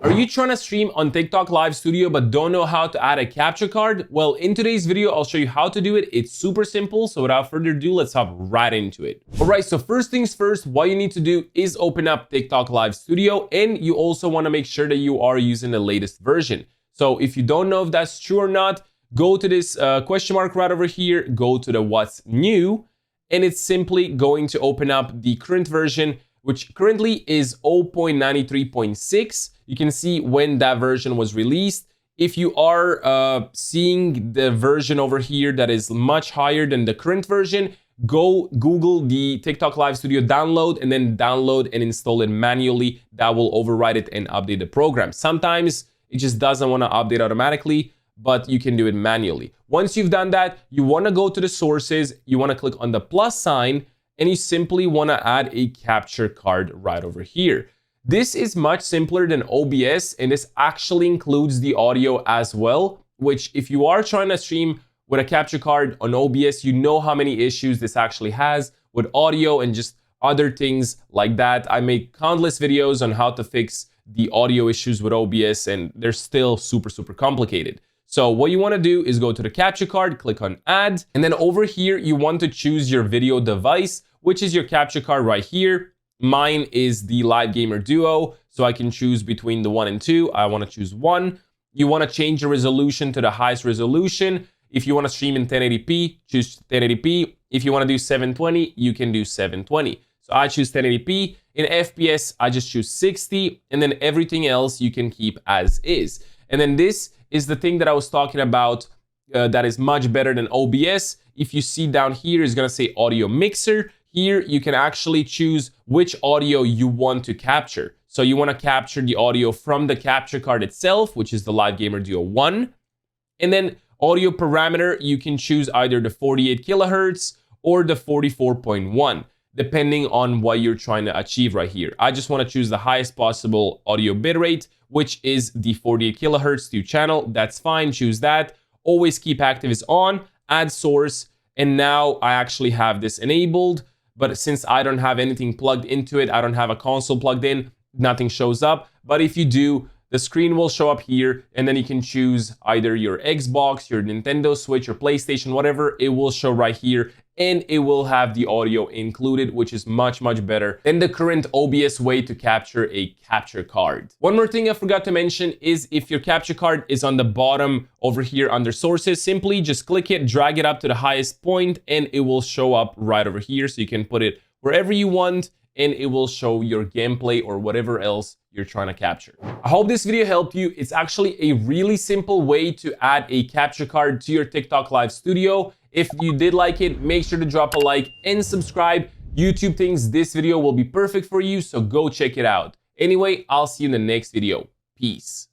Are you trying to stream on TikTok Live Studio but don't know how to add a capture card? Well, in today's video, I'll show you how to do it. It's super simple. So without further ado, let's hop right into it. All right, so first things first, what you need to do is open up TikTok Live Studio, and you also want to make sure that you are using the latest version. So if you don't know if that's true or not, go to this question mark right over here, go to the what's new, and it's simply going to open up the current version, which currently is 0.93.6. You can see when that version was released. If you are seeing the version over here that is much higher than the current version, go Google the TikTok Live Studio download and then download and install it manually. That will override it and update the program. Sometimes it just doesn't want to update automatically, but you can do it manually. Once you've done that, you want to go to the sources, you want to click on the plus sign, and you simply want to add a capture card right over here. This is much simpler than OBS, and this actually includes the audio as well, which if you are trying to stream with a capture card on OBS, you know how many issues this actually has with audio and just other things like that. I make countless videos on how to fix the audio issues with OBS, and they're still super complicated. So what you want to do is go to the capture card, click on add, and then over here, you want to choose your video device, which is your capture card right here. Mine is the Live Gamer Duo, so I can choose between the 1 and 2. I want to choose 1. You want to change the resolution to the highest resolution. If you want to stream in 1080p, choose 1080p. If you want to do 720, you can do 720. So I choose 1080p. In FPS, I just choose 60, and then everything else you can keep as is. And then this is the thing that I was talking about that is much better than OBS. If you see down here, it's going to say audio mixer. Here, you can actually choose which audio you want to capture. So you want to capture the audio from the capture card itself, which is the Live Gamer Duo 1. And then audio parameter, you can choose either the 48 kilohertz or the 44.1, depending on what you're trying to achieve right here. I just want to choose the highest possible audio bitrate, which is the 48 kilohertz to channel. That's fine, choose that. Always keep active is on, add source, and now I actually have this enabled. But since I don't have anything plugged into it, I don't have a console plugged in, nothing shows up. But if you do, the screen will show up here, and then you can choose either your Xbox, your Nintendo Switch, your PlayStation, whatever. It will show right here, and it will have the audio included, which is much better than the current OBS way to capture a capture card. One more thing I forgot to mention is if your capture card is on the bottom over here under sources, simply just click it, drag it up to the highest point, and it will show up right over here. So you can put it wherever you want, and it will show your gameplay or whatever else you're trying to capture. I hope this video helped you. It's actually a really simple way to add a capture card to your TikTok Live Studio. If you did like it, make sure to drop a like and subscribe. YouTube thinks this video will be perfect for you, so go check it out. Anyway, I'll see you in the next video. Peace.